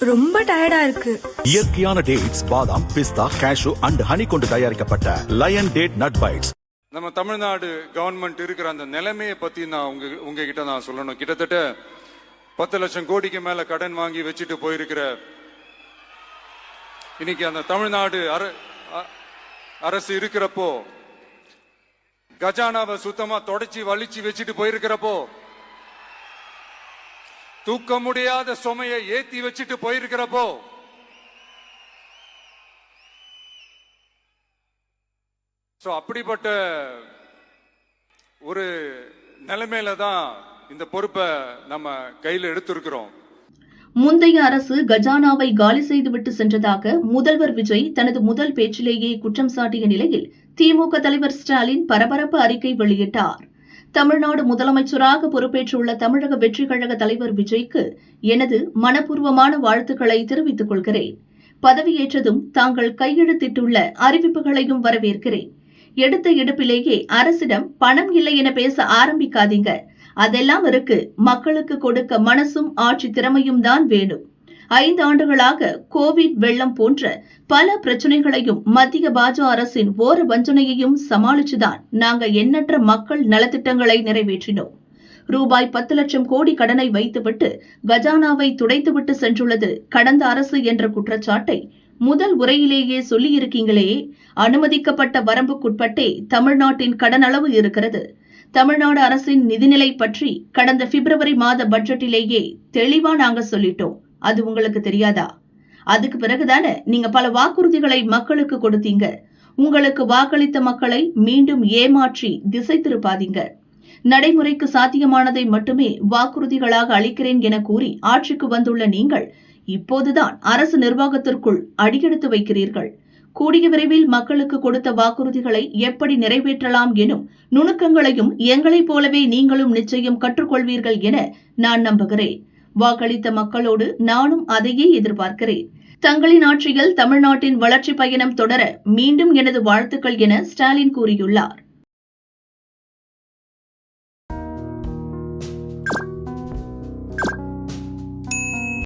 ரொம்ப டயர்டா இருக்கு. இயற்கையான டேட்ஸ், பாதாம், பிஸ்தா, கேஷு அண்ட் ஹனி கொண்டு தயாரிக்கப்பட்ட லயன் டேட் நட் பைட்ஸ். நம்ம தமிழ்நாடு கவர்மெண்ட் இருக்கிற அந்த நிலைமையை பத்தி நான் உங்ககிட்ட நான் சொல்லணும். கிட்டத்தட்ட 10 லட்சம் கோடிக்கு மேல கடன் வாங்கி வச்சுட்டு போயிருக்கிற இன்னைக்கு அந்த தமிழ்நாடு அரசு இருக்கிறப்போ, கஜானாவை சுத்தமா தொடச்சி வலிச்சு வச்சுட்டு போயிருக்கிறப்போ, தூக்க முடியாத சுமையை ஏத்தி வச்சுட்டு போயிருக்கிறப்போ, அப்படிப்பட்ட ஒரு நிலைமையில தான் இந்த பொறுப்பை நம்ம கையில் எடுத்திருக்கிறோம். முந்தைய அரசு கஜானாவை காலி செய்துவிட்டு சென்றதாக முதல்வர் விஜய் தனது முதல் பேச்சிலேயே குற்றம் சாட்டிய நிலையில் திமுக தலைவர் ஸ்டாலின் பரபரப்பு அறிக்கை வெளியிட்டார். தமிழ்நாடு முதலமைச்சராக பொறுப்பேற்றுள்ள தமிழக வெற்றிக் கழக தலைவர் விஜய்க்கு எனது மனப்பூர்வமான வாழ்த்துக்களை தெரிவித்துக் கொள்கிறேன். பதவியேற்றதும் தாங்கள் கையெழுத்திட்டுள்ள அறிவிப்புகளையும் வரவேற்கிறேன். எடுத்த எடுப்பிலேயே அரசிடம் பணம் இல்லை என பேச ஆரம்பிக்காதீங்க. அதெல்லாம் இருக்கு. மக்களுக்கு கொடுக்க மனசும் ஆட்சி திறமையும் தான் வேணும். 5 ஆண்டுகளாக கோவிட் வெள்ளம் போன்ற பல பிரச்சனைகளையும் மத்திய பாஜ அரசின் ஓர வஞ்சனையையும் சமாளிச்சுதான் நாங்க எண்ணற்ற மக்கள் நலத்திட்டங்களை நிறைவேற்றினோம். ரூபாய் 10 லட்சம் கோடி கடனை வைத்துவிட்டு கஜானாவை துடைத்துவிட்டு சென்றுள்ளது கடந்த அரசு என்ற குற்றச்சாட்டை முதல் உரையிலேயே சொல்லியிருக்கீங்களே. அனுமதிக்கப்பட்ட வரம்புக்குட்பட்டே தமிழ்நாட்டின் கடன் அளவு இருக்கிறது. தமிழ்நாடு அரசின் நிதிநிலை பற்றி கடந்த பிப்ரவரி மாத பட்ஜெட்டிலேயே தெளிவா நாங்க சொல்லிட்டோம். அது உங்களுக்கு தெரியாதா? அதுக்கு பிறகுதானே நீங்க பல வாக்குறுதிகளை மக்களுக்கு கொடுத்தீங்க. உங்களுக்கு வாக்களித்த மக்களை மீண்டும் ஏமாற்றி திசை திருப்பாதீங்க. நடைமுறைக்கு சாத்தியமானதை மட்டுமே வாக்குறுதிகளாக அளிக்கிறேன் என கூறி ஆட்சிக்கு வந்துள்ள நீங்கள் இப்போதுதான் அரசு நிர்வாகத்திற்குள் அடியெடுத்து வைக்கிறீர்கள். கூடிய விரைவில் மக்களுக்கு கொடுத்த வாக்குறுதிகளை எப்படி நிறைவேற்றலாம் எனும் நுணுக்கங்களையும் எங்களைப் போலவே நீங்களும் நிச்சயம் கற்றுக்கொள்வீர்கள் என நான் நம்புகிறேன். வாக்களித்த மக்களோடு நானும் அதையே எதிர்பார்க்கிறேன். தங்களின் ஆட்சியில் தமிழ்நாட்டின் வளர்ச்சி பயணம் தொடர மீண்டும் எனது வாழ்த்துக்கள் என ஸ்டாலின் கூறியுள்ளார்.